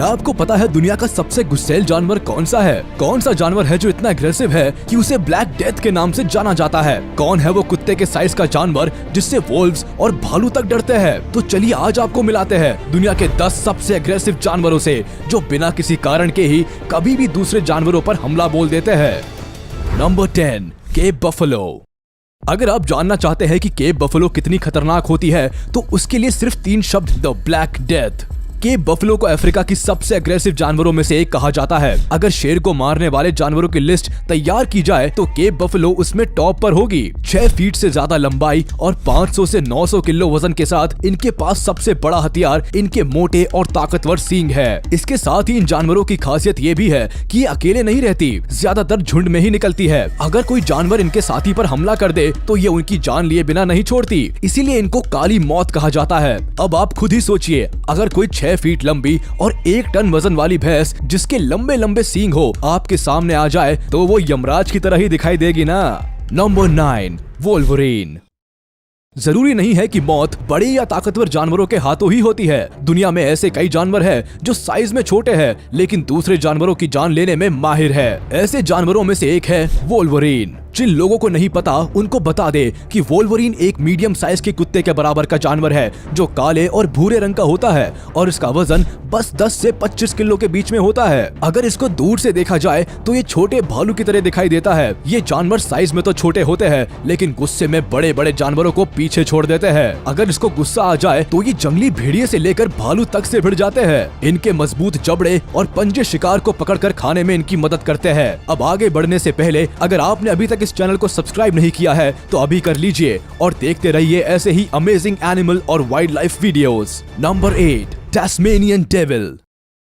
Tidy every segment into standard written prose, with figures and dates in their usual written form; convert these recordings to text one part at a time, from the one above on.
क्या आपको पता है दुनिया का सबसे गुस्सैल जानवर कौन सा है? कौन सा जानवर है जो इतना एग्रेसिव है कि उसे ब्लैक डेथ के नाम से जाना जाता है? कौन है वो कुत्ते के साइज का जानवर जिससे वोल्व्स और भालू तक डरते हैं? तो चलिए आज आपको मिलाते हैं दुनिया के 10 सबसे एग्रेसिव जानवरों से जो बिना किसी कारण के ही कभी भी दूसरे जानवरों पर हमला बोल देते हैं। Number 10, Cape buffalo. अगर आप जानना चाहते हैं कि केप बफेलो कितनी खतरनाक होती है तो उसके लिए सिर्फ 3 शब्द, the black death. Cape buffalo को अफ्रीका की सबसे एग्रेसिव जानवरों में से एक कहा जाता है। अगर शेर को मारने वाले जानवरों की लिस्ट तैयार की जाए तो केप बफेलो उसमें टॉप पर होगी। 6 फीट से ज्यादा लंबाई और 500 से 900 किलो वजन के साथ इनके पास सबसे बड़ा हथियार इनके मोटे और ताकतवर सींग है। इसके साथ ही इन जानवरों की खासियत ये भी है कि ये अकेले नहीं रहती, ज्यादातर झुंड में ही निकलती है। अगर कोई जानवर इनके साथी पर हमला कर दे तो ये उनकी जान लिए बिना नहीं छोड़ती, इसीलिए इनको काली मौत कहा जाता है। अब आप खुद ही सोचिए, अगर कोई 6 फीट लंबी और 1 टन वजन वाली भैंस जिसके लंबे लंबे सींग हो आपके सामने आ जाए तो वो यमराज की तरह ही दिखाई देगी ना। Number 9, Wolverine. जरूरी नहीं है कि मौत बड़े या ताकतवर जानवरों के हाथों ही होती है। दुनिया में ऐसे कई जानवर हैं जो साइज में छोटे हैं लेकिन दूसरे जानवरों की जान लेने में माहिर है। ऐसे जानवरों में से एक है वोल्वरीन। जिन लोगों को नहीं पता उनको बता दे कि वोल्वरीन एक मीडियम साइज के कुत्ते के बराबर का जानवर है जो काले और भूरे रंग का होता है और इसका वजन बस 10 से 25 किलो के बीच में होता है। अगर इसको दूर से देखा जाए तो ये छोटे भालू की तरह दिखाई देता है। ये जानवर साइज में तो छोटे होते हैं लेकिन गुस्से में बड़े बड़े जानवरों को पीछे छोड़ देते हैं। अगर इसको गुस्सा आ जाए तो ये जंगली भेड़िए से लेकर भालू तक से भिड़ जाते हैं। इनके मजबूत जबड़े और पंजे शिकार को पकड़कर खाने में इनकी मदद करते हैं। अब आगे बढ़ने से पहले अगर आपने अभी तक इस चैनल को सब्सक्राइब नहीं किया है तो अभी कर लीजिए और देखते रहिए ऐसे ही अमेजिंग एनिमल और wildlife videos. Number 8, Tasmanian devil.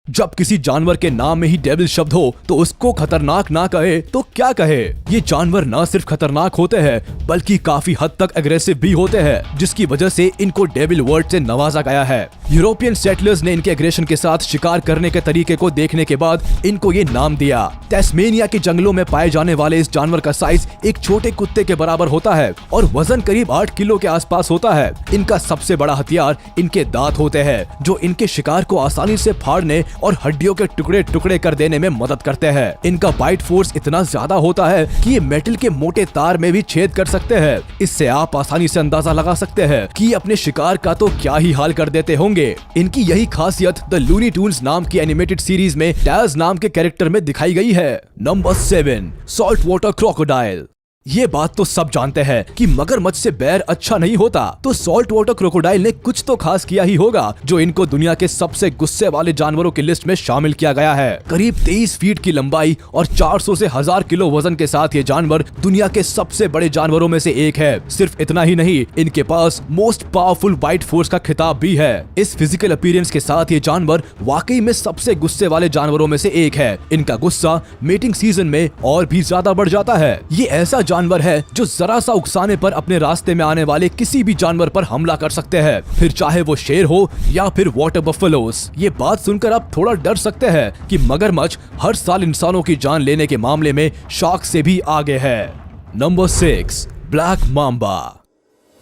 जब किसी जानवर के नाम में ही डेविल शब्द हो तो उसको खतरनाक ना कहे तो क्या कहे। ये जानवर न सिर्फ खतरनाक होते हैं बल्कि काफी हद तक एग्रेसिव भी होते हैं, जिसकी वजह से इनको डेविल वर्ड से नवाजा गया है। यूरोपियन सेटलर्स ने इनके एग्रेशन के साथ शिकार करने के तरीके को देखने के बाद इनको ये नाम दिया। टैस्मेनिया के जंगलों में पाए जाने वाले इस जानवर का साइज एक छोटे कुत्ते के बराबर होता है और वजन करीब 8 किलो के आसपास होता है। इनका सबसे बड़ा हथियार इनके दांत होते हैं जो इनके शिकार को आसानी से फाड़ने और हड्डियों के टुकड़े टुकड़े कर देने में मदद करते हैं। इनका बाइट फोर्स इतना ज्यादा होता है कि ये मेटल के मोटे तार में भी छेद कर सकते हैं। इससे आप आसानी से अंदाजा लगा सकते हैं कि अपने शिकार का तो क्या ही हाल कर देते होंगे। इनकी यही खासियत द लूनी ट्यून्स नाम की एनिमेटेड सीरीज में टैज नाम के कैरेक्टर में दिखाई गई है। Number 7, salt water crocodile. ये बात तो सब जानते हैं कि मगरमच्छ से बैर अच्छा नहीं होता, तो सॉल्ट वाटर क्रोकोडाइल ने कुछ तो खास किया ही होगा जो इनको दुनिया के सबसे गुस्से वाले जानवरों की लिस्ट में शामिल किया गया है। करीब 23 फीट की लंबाई और 400 से 1000 किलो वजन के साथ ये जानवर दुनिया के सबसे बड़े जानवरों में से एक है। सिर्फ इतना ही नहीं, इनके पास मोस्ट पावरफुल बाइट फोर्स का खिताब भी है। इस फिजिकल अपीयरेंस के साथ ये जानवर वाकई में सबसे गुस्से वाले जानवरों में से एक है। इनका गुस्सा मीटिंग सीजन में और भी ज्यादा बढ़ जाता है। ये ऐसा जानवर है जो जरा सा उकसाने पर अपने रास्ते में आने वाले किसी भी जानवर पर हमला कर सकते हैं, फिर चाहे वो शेर हो या फिर वाटर बफेलोस। ये बात सुनकर आप थोड़ा डर सकते हैं कि मगरमच्छ हर साल इंसानों की जान लेने के मामले में शार्क से भी आगे है। Number 6, black mamba.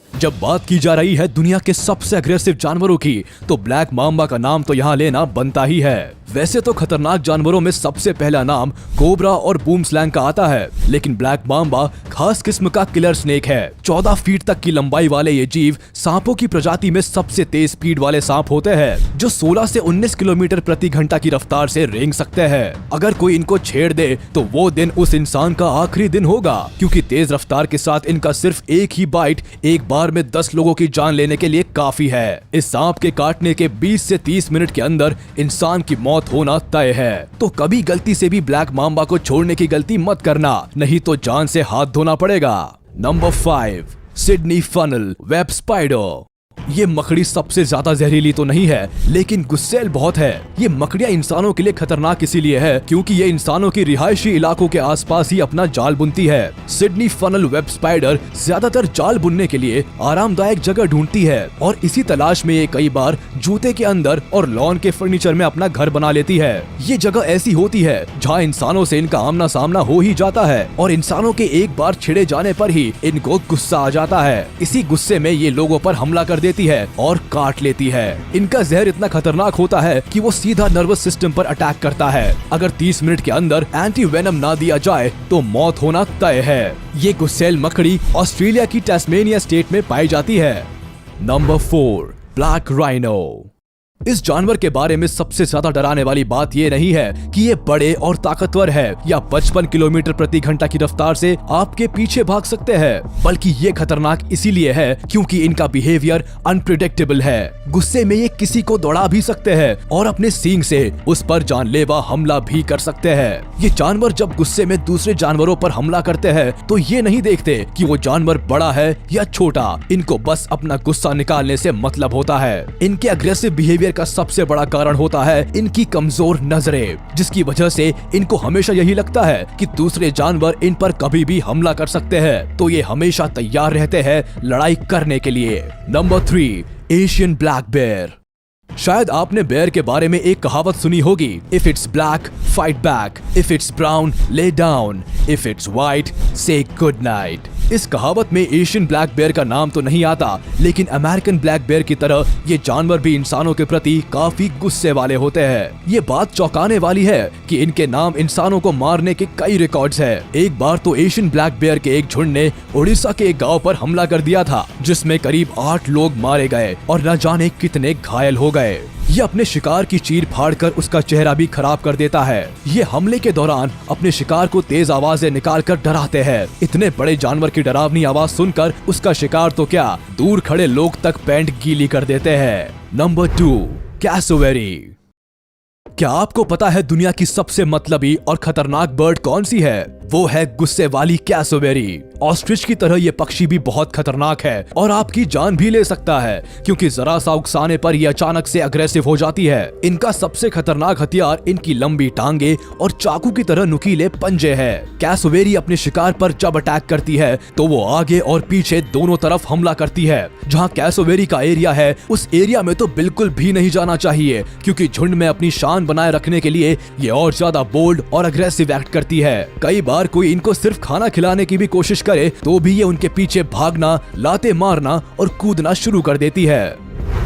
जब बात की जा रही है दुनिया के सबसे एग्रेसिव जानवरों की तो ब्लैक माम्बा का नाम तो यहाँ लेना बनता ही है। वैसे तो खतरनाक जानवरों में सबसे पहला नाम कोबरा और बूमस्लैंग का आता है, लेकिन ब्लैक माम्बा खास किस्म का किलर स्नेक है। 14 फीट तक की लंबाई वाले ये जीव सांपों की प्रजाति में सबसे तेज स्पीड वाले सांप होते हैं जो 16 से 19 किलोमीटर प्रति घंटा की रफ्तार से रेंग सकते हैं। अगर कोई इनको छेड़ दे तो वो दिन उस इंसान का आखिरी दिन होगा, क्योंकि तेज रफ्तार के साथ इनका सिर्फ एक ही बाइट एक बार में 10 लोगों की जान लेने के लिए काफी है। इस सांप के काटने के 20 से 30 मिनट के अंदर इंसान की मौत होना तय है। तो कभी गलती से भी ब्लैक माम्बा को छोड़ने की गलती मत करना, नहीं तो जान से हाथ धोना पड़ेगा। Number 5, Sydney funnel web spider. ये मकड़ी सबसे ज्यादा जहरीली तो नहीं है लेकिन गुस्सैल बहुत है। ये मकड़ियाँ इंसानों के लिए खतरनाक इसीलिए है क्योंकि ये इंसानों की रिहायशी इलाकों के आसपास ही अपना जाल बुनती है। सिडनी फनल वेब स्पाइडर ज्यादातर जाल बुनने के लिए आरामदायक जगह ढूंढती है और इसी तलाश में ये कई बार जूते के अंदर और लॉन के फर्नीचर में अपना घर बना लेती है। ये जगह ऐसी होती है जहाँ इंसानों से इनका आमना सामना हो ही जाता है और इंसानों के एक बार छिड़े जाने पर ही इनको गुस्सा आ जाता है। इसी गुस्से में ये लोगों पर हमला कर देती जाती है और काट लेती है। इनका जहर इतना खतरनाक होता है कि वो सीधा नर्वस सिस्टम पर अटैक करता है। अगर 30 मिनट के अंदर एंटी वेनम ना दिया जाए तो मौत होना तय है। ये गुस्सेल मकड़ी ऑस्ट्रेलिया की टैस्मेनिया स्टेट में पाई जाती है। Number 4, black rhino. इस जानवर के बारे में सबसे ज्यादा डराने वाली बात ये नहीं है कि ये बड़े और ताकतवर है या 55 किलोमीटर प्रति घंटा की रफ्तार से आपके पीछे भाग सकते हैं, बल्कि ये खतरनाक इसीलिए है क्योंकि इनका बिहेवियर अनप्रिडिक्टेबल है। गुस्से में ये किसी को दौड़ा भी सकते हैं और अपने सींग से उस पर जानलेवा हमला भी कर सकते हैं। ये जानवर जब गुस्से में दूसरे जानवरों पर हमला करते हैं तो ये नहीं देखते कि वो जानवर बड़ा है या छोटा, इनको बस अपना गुस्सा निकालने से मतलब होता है। इनके अग्रेसिव बिहेवियर का सबसे बड़ा कारण होता है इनकी कमजोर नजरें, जिसकी वजह से इनको हमेशा यही लगता है कि दूसरे जानवर इन पर कभी भी हमला कर सकते हैं, तो ये हमेशा तैयार रहते हैं लड़ाई करने के लिए। Number 3, Asian black bear. शायद आपने बेयर के बारे में एक कहावत सुनी होगी, if it's black fight back, if it's brown lay down, if it's white से गुड नाइट। इस कहावत में एशियन ब्लैक बेयर का नाम तो नहीं आता, लेकिन अमेरिकन ब्लैक बेयर की तरह ये जानवर भी इंसानों के प्रति काफी गुस्से वाले होते हैं। ये बात चौंकाने वाली है कि इनके नाम इंसानों को मारने के कई रिकॉर्ड्स हैं। एक बार तो एशियन ब्लैक बेयर के एक झुंड ने उड़ीसा के एक गांव पर हमला कर दिया था, जिसमें करीब 8 लोग मारे गए और न जाने कितने घायल हो गए। ये अपने शिकार की चीर फाड़ कर उसका चेहरा भी खराब कर देता है। ये हमले के दौरान अपने शिकार को तेज आवाजें निकालकर डराते हैं। इतने बड़े जानवर की डरावनी आवाज सुनकर उसका शिकार तो क्या, दूर खड़े लोग तक पैंट गीली कर देते हैं। Number 2, cassowary. क्या आपको पता है दुनिया की सबसे मतलबी और खतरनाक बर्ड कौन सी है? वो है गुस्से वाली कैसोवेरी। ऑस्ट्रिच की तरह ये पक्षी भी बहुत खतरनाक है और आपकी जान भी ले सकता है, क्योंकि जरा सा उकसाने पर ये अचानक से अग्रेसिव हो जाती है। इनका सबसे खतरनाक हथियार इनकी लंबी टांगे और चाकू की तरह नुकीले पंजे हैं। कैसोवेरी अपने शिकार पर जब अटैक करती है तो वो आगे और पीछे दोनों तरफ हमला करती है। जहाँ कैसोवेरी का एरिया है उस एरिया में तो बिल्कुल भी नहीं जाना चाहिए, क्योंकि झुंड में अपनी शान बनाए रखने के लिए ये और ज्यादा बोल्ड और अग्रेसिव एक्ट करती है। कई बार कोई इनको सिर्फ खाना खिलाने की भी कोशिश करे तो भी ये उनके पीछे भागना, लाते मारना और कूदना शुरू कर देती है।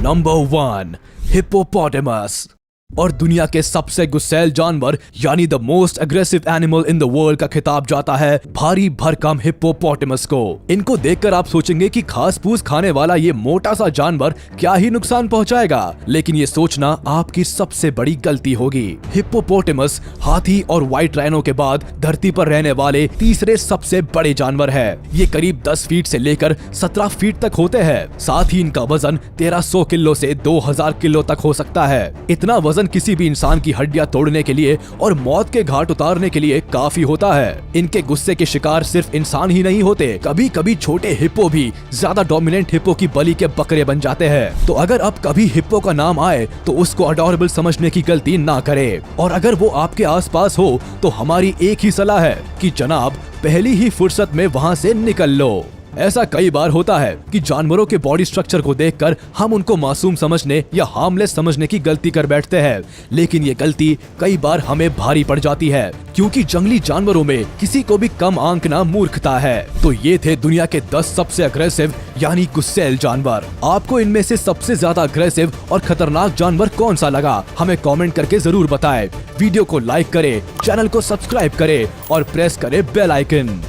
Number 1, hippopotamus. और दुनिया के सबसे गुस्सैल जानवर यानी the most aggressive animal in the world का खिताब जाता है भारी भरकम हिप्पोपोटेमस को। इनको देखकर आप सोचेंगे कि घास फूस खाने वाला ये मोटा सा जानवर क्या ही नुकसान पहुंचाएगा, लेकिन ये सोचना आपकी सबसे बड़ी गलती होगी। हिप्पोपोटेमस हाथी और व्हाइट राइनो के बाद धरती पर रहने वाले तीसरे सबसे बड़े जानवर है। ये करीब 10 फीट से लेकर 17 फीट तक होते हैं। साथ ही इनका वजन 1300 किलो से 2000 किलो तक हो सकता है। इतना वजन किसी भी इंसान की हड्डियां तोड़ने के लिए और मौत के घाट उतारने के लिए काफी होता है। इनके गुस्से के शिकार सिर्फ इंसान ही नहीं होते, कभी कभी छोटे हिप्पो भी ज्यादा डोमिनेंट हिप्पो की बलि के बकरे बन जाते हैं। तो अगर अब कभी हिप्पो का नाम आए तो उसको अडोरेबल समझने की गलती ना करे, और अगर वो आपके आसपास हो तो हमारी एक ही सलाह है कि जनाब पहली ही फुर्सत में वहाँ से निकल लो। ऐसा कई बार होता है कि जानवरों के बॉडी स्ट्रक्चर को देखकर हम उनको मासूम समझने या हार्मलेस समझने की गलती कर बैठते हैं, लेकिन ये गलती कई बार हमें भारी पड़ जाती है, क्योंकि जंगली जानवरों में किसी को भी कम आंकना मूर्खता है। तो ये थे दुनिया के 10 सबसे अग्रेसिव यानी गुस्सैल जानवर। आपको इनमें से सबसे ज्यादा अग्रेसिव और खतरनाक जानवर कौन सा लगा, हमें कमेंट करके जरूर बताएं। वीडियो को लाइक करें, चैनल को सब्सक्राइब करें और प्रेस करें बेल आइकन।